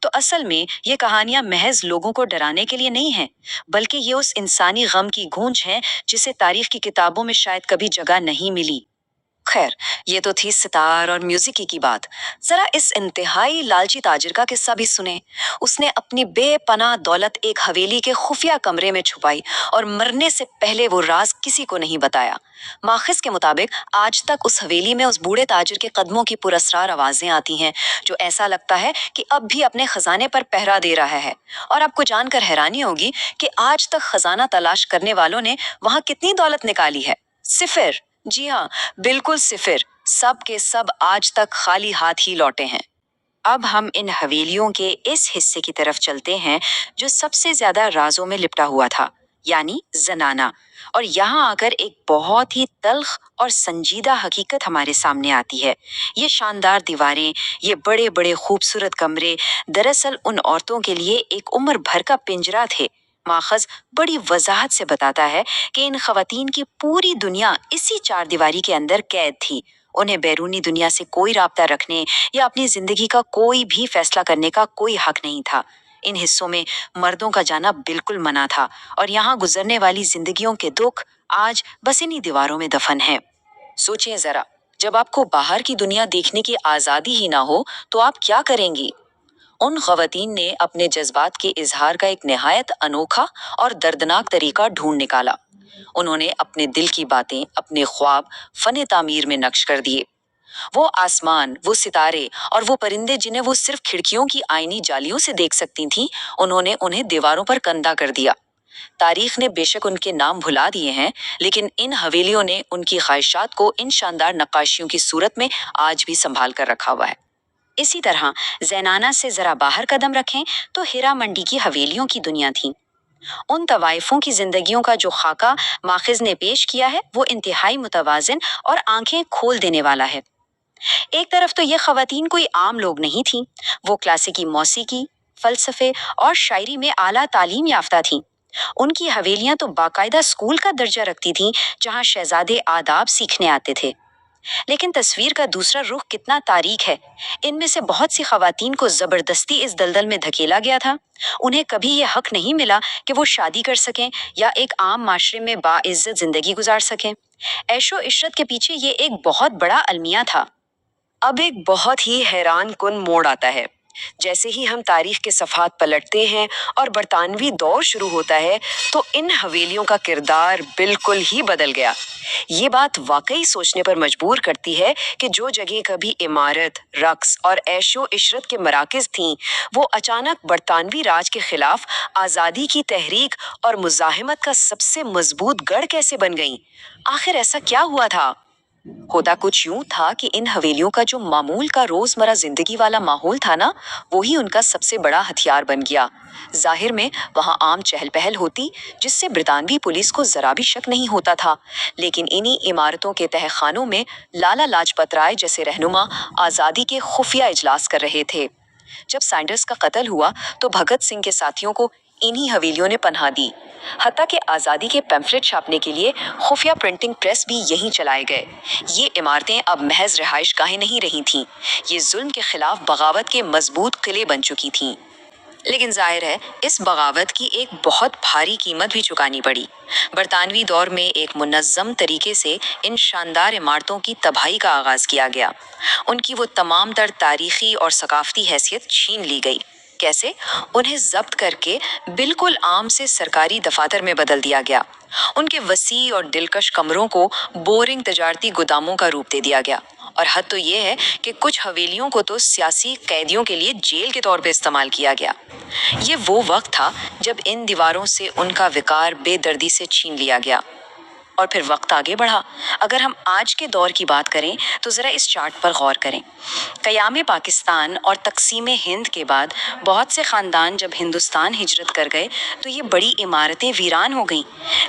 تو اصل میں یہ کہانیاں محض لوگوں کو ڈرانے کے لیے نہیں ہیں، بلکہ یہ اس انسانی غم کی گونج ہے جسے تاریخ کی کتابوں میں شاید کبھی جگہ نہیں ملی۔ خیر، یہ تو تھی ستار اور میوزک کی بات۔ ذرا اس انتہائی لالچی تاجر کا قصہ بھی سنیں۔ اس نے اپنی بے پناہ دولت ایک حویلی کے خفیہ کمرے میں چھپائی اور مرنے سے پہلے وہ راز کسی کو نہیں بتایا۔ ماخذ کے مطابق آج تک اس حویلی میں اس بوڑھے تاجر کے قدموں کی پراسرار آوازیں آتی ہیں، جو ایسا لگتا ہے کہ اب بھی اپنے خزانے پر پہرا دے رہا ہے۔ اور آپ کو جان کر حیرانی ہوگی کہ آج تک خزانہ تلاش کرنے والوں نے وہاں کتنی دولت نکالی ہے؟ صفر! جی ہاں، بالکل صفر۔ سب کے سب آج تک خالی ہاتھ ہی لوٹے ہیں۔ اب ہم ان حویلیوں کے اس حصے کی طرف چلتے ہیں جو سب سے زیادہ رازوں میں لپٹا ہوا تھا، یعنی زنانہ۔ اور یہاں آ کر ایک بہت ہی تلخ اور سنجیدہ حقیقت ہمارے سامنے آتی ہے۔ یہ شاندار دیواریں، یہ بڑے بڑے خوبصورت کمرے دراصل ان عورتوں کے لیے ایک عمر بھر کا پنجرا تھے۔ ماخذ بڑی وضاحت سے بتاتا ہے کہ ان خواتین کی پوری دنیا اسی چار دیواری کے اندر قید تھی۔ انہیں بیرونی دنیا سے کوئی رابطہ رکھنے یا اپنی زندگی کا کوئی بھی فیصلہ کرنے کا کوئی حق نہیں تھا۔ ان حصوں میں مردوں کا جانا بالکل منع تھا، اور یہاں گزرنے والی زندگیوں کے دکھ آج بس انہی دیواروں میں دفن ہیں۔ سوچیں ذرا، جب آپ کو باہر کی دنیا دیکھنے کی آزادی ہی نہ ہو تو آپ کیا کریں گی؟ ان خواتین نے اپنے جذبات کے اظہار کا ایک نہایت انوکھا اور دردناک طریقہ ڈھونڈ نکالا۔ انہوں نے اپنے دل کی باتیں، اپنے خواب فن تعمیر میں نقش کر دیے۔ وہ آسمان، وہ ستارے اور وہ پرندے جنہیں وہ صرف کھڑکیوں کی آئینی جالیوں سے دیکھ سکتی تھیں، انہوں نے انہیں دیواروں پر کندہ کر دیا۔ تاریخ نے بے شک ان کے نام بھلا دیے ہیں، لیکن ان حویلیوں نے ان کی خواہشات کو ان شاندار نقاشیوں کی صورت میں آج بھی سنبھال کر رکھا ہوا ہے۔ اسی طرح زینانہ سے ذرا باہر قدم رکھیں تو ہیرا منڈی کی حویلیوں کی دنیا تھی۔ ان طوائفوں کی زندگیوں کا جو خاکہ ماخذ نے پیش کیا ہے وہ انتہائی متوازن اور آنکھیں کھول دینے والا ہے۔ ایک طرف تو یہ خواتین کوئی عام لوگ نہیں تھیں، وہ کلاسیکی موسیقی، فلسفے اور شاعری میں اعلیٰ تعلیم یافتہ تھیں۔ ان کی حویلیاں تو باقاعدہ اسکول کا درجہ رکھتی تھیں جہاں شہزادے آداب سیکھنے آتے تھے۔ لیکن تصویر کا دوسرا رخ کتنا تاریک ہے۔ ان میں سے بہت سی خواتین کو زبردستی اس دلدل میں دھکیلا گیا تھا۔ انہیں کبھی یہ حق نہیں ملا کہ وہ شادی کر سکیں یا ایک عام معاشرے میں باعزت زندگی گزار سکیں۔ عیش و عشرت کے پیچھے یہ ایک بہت بڑا المیہ تھا۔ اب ایک بہت ہی حیران کن موڑ آتا ہے۔ جیسے ہی ہم تاریخ کے صفحات پلٹتے ہیں اور برطانوی دور شروع ہوتا ہے تو ان حویلیوں کا کردار بالکل ہی بدل گیا۔ یہ بات واقعی سوچنے پر مجبور کرتی ہے کہ جو جگہ کبھی عمارت، رقص اور عیش و عشرت کے مراکز تھیں، وہ اچانک برطانوی راج کے خلاف آزادی کی تحریک اور مزاحمت کا سب سے مضبوط گڑھ کیسے بن گئیں؟ آخر ایسا کیا ہوا تھا؟ ہوتا کچھ یوں تھا کہ ان حویلیوں کا جو معمول کا روزمرہ زندگی والا ماحول تھا نا، وہی ان کا سب سے بڑا ہتھیار بن گیا۔ ظاہر میں وہاں عام چہل پہل ہوتی جس سے برطانوی پولیس کو ذرا بھی شک نہیں ہوتا تھا، لیکن انہی عمارتوں کے تہہ خانوں میں لالا لاجپت رائے جیسے رہنما آزادی کے خفیہ اجلاس کر رہے تھے۔ جب سینڈرس کا قتل ہوا تو بھگت سنگھ کے ساتھیوں کو انہی حویلیوں نے پناہ دی، حتیٰ کہ آزادی کے پیمفلٹ چھاپنے کے لیے خفیہ پرنٹنگ پریس بھی یہیں چلائے گئے۔ یہ عمارتیں اب محض رہائش گاہیں نہیں رہی تھیں، یہ ظلم کے خلاف بغاوت کے مضبوط قلعے بن چکی تھیں۔ لیکن ظاہر ہے اس بغاوت کی ایک بہت بھاری قیمت بھی چکانی پڑی۔ برطانوی دور میں ایک منظم طریقے سے ان شاندار عمارتوں کی تباہی کا آغاز کیا گیا۔ ان کی وہ تمام تر تاریخی اور ثقافتی حیثیت چھین لی گئی۔ کیسے؟ انہیں ضبط کر کے بالکل عام سے سرکاری دفاتر میں بدل دیا گیا۔ ان کے وسیع اور دلکش کمروں کو بورنگ تجارتی گوداموں کا روپ دے دیا گیا، اور حد تو یہ ہے کہ کچھ حویلیوں کو تو سیاسی قیدیوں کے لیے جیل کے طور پہ استعمال کیا گیا۔ یہ وہ وقت تھا جب ان دیواروں سے ان کا وقار بے دردی سے چھین لیا گیا۔ اور پھر وقت آگے بڑھا۔ اگر ہم آج کے دور کی بات کریں تو ذرا اس چارٹ پر غور کریں۔ قیام پاکستان اور تقسیم ہند کے بعد بہت سے خاندان جب ہندوستان ہجرت کر گئے تو یہ بڑی عمارتیں ویران ہو گئیں،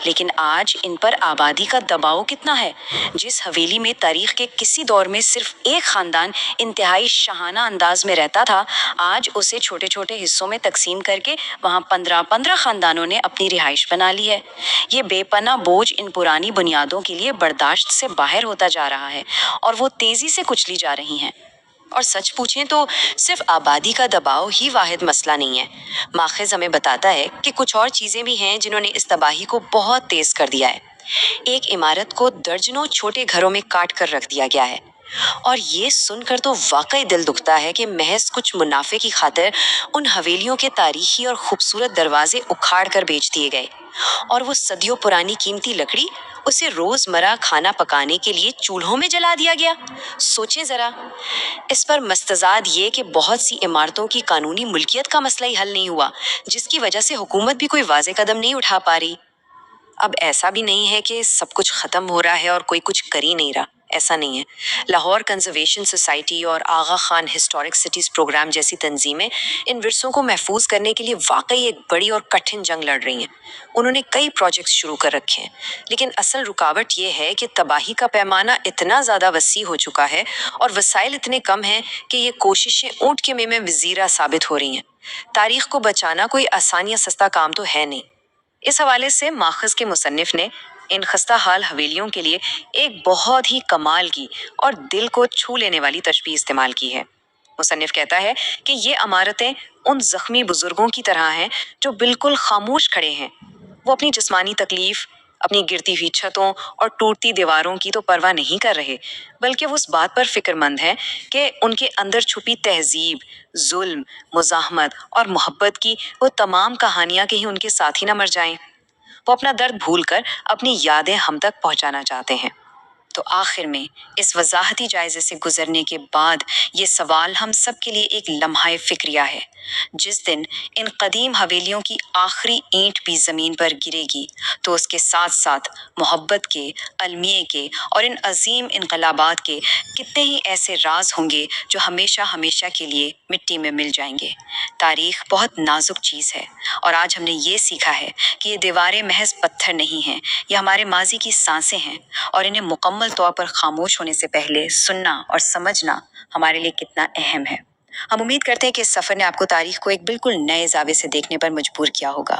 لیکن آج ان پر آبادی کا دباؤ کتنا ہے۔ جس حویلی میں تاریخ کے کسی دور میں صرف ایک خاندان انتہائی شاہانہ انداز میں رہتا تھا، آج اسے چھوٹے چھوٹے حصوں میں تقسیم کر کے وہاں 15 خاندانوں نے اپنی رہائش بنا لی ہے۔ یہ بے پناہ بوجھ ان پرانی بنیادوں کے لیے برداشت سے باہر ہوتا جا رہا ہے، اور وہ تیزی سے کچلی جا رہی ہیں۔ اور سچ پوچھیں تو صرف آبادی کا دباؤ ہی واحد مسئلہ نہیں ہے۔ ماخذ ہمیں بتاتا ہے کہ کچھ اور چیزیں بھی ہیں جنہوں نے اس تباہی کو بہت تیز کر دیا ہے۔ ایک عمارت کو درجنوں چھوٹے گھروں میں کاٹ کر رکھ دیا گیا ہے، اور یہ سن کر تو واقعی دل دکھتا ہے کہ محض کچھ منافع کی خاطر ان حویلیوں کے تاریخی اور خوبصورت دروازے اکھاڑ کر بیچ دیے گئے، اور وہ صدیوں پرانی قیمتی لکڑی اسے روزمرہ کھانا پکانے کے لیے چولہوں میں جلا دیا گیا۔ سوچیں ذرا، اس پر مستزاد یہ کہ بہت سی عمارتوں کی قانونی ملکیت کا مسئلہ ہی حل نہیں ہوا، جس کی وجہ سے حکومت بھی کوئی واضح قدم نہیں اٹھا پا رہی۔ اب ایسا بھی نہیں ہے کہ سب کچھ ختم ہو رہا ہے اور کوئی کچھ کر ہی نہیں رہا، ایسا نہیں ہے۔ لاہور کنزرویشن سوسائٹی اور آغا خان ہسٹورک سٹیز پروگرام جیسی تنظیمیں ان ورثوں کو محفوظ کرنے کے لیے واقعی ایک بڑی اور کٹھن جنگ لڑ رہی ہیں۔ انہوں نے کئی پروجیکٹس شروع کر رکھے ہیں، لیکن اصل رکاوٹ یہ ہے کہ تباہی کا پیمانہ اتنا زیادہ وسیع ہو چکا ہے اور وسائل اتنے کم ہیں کہ یہ کوششیں اونٹ کے منہ میں وزیرہ ثابت ہو رہی ہیں۔ تاریخ کو بچانا کوئی آسان یا سستا کام تو ہے نہیں۔ اس حوالے سے ماخذ کے مصنف نے ان خستہ حال حویلیوں کے لیے ایک بہت ہی کمال کی اور دل کو چھو لینے والی تشبیہ استعمال کی ہے۔ مصنف کہتا ہے کہ یہ عمارتیں ان زخمی بزرگوں کی طرح ہیں جو بالکل خاموش کھڑے ہیں۔ وہ اپنی جسمانی تکلیف، اپنی گرتی ہوئی چھتوں اور ٹوٹتی دیواروں کی تو پرواہ نہیں کر رہے، بلکہ وہ اس بات پر فکر مند ہیں کہ ان کے اندر چھپی تہذیب، ظلم، مزاحمت اور محبت کی وہ تمام کہانیاں کہیں ان کے ساتھ ہی نہ مر جائیں۔ وہ اپنا درد بھول کر اپنی یادیں ہم تک پہنچانا چاہتے ہیں۔ تو آخر میں اس وضاحتی جائزے سے گزرنے کے بعد یہ سوال ہم سب کے لیے ایک لمحہ فکریہ ہے۔ جس دن ان قدیم حویلیوں کی آخری اینٹ بھی زمین پر گرے گی تو اس کے ساتھ ساتھ محبت کے، المیے کے اور ان عظیم انقلابات کے کتنے ہی ایسے راز ہوں گے جو ہمیشہ ہمیشہ کے لیے مٹی میں مل جائیں گے۔ تاریخ بہت نازک چیز ہے، اور آج ہم نے یہ سیکھا ہے کہ یہ دیواریں محض پتھر نہیں ہیں، یہ ہمارے ماضی کی سانسیں ہیں، اور انہیں مکمل طور پر خاموش ہونے سے پہلے سننا اور سمجھنا ہمارے لیے کتنا اہم ہے۔ ہم امید کرتے ہیں کہ اس سفر نے آپ کو تاریخ کو ایک بالکل نئے زاویے سے دیکھنے پر مجبور کیا ہوگا۔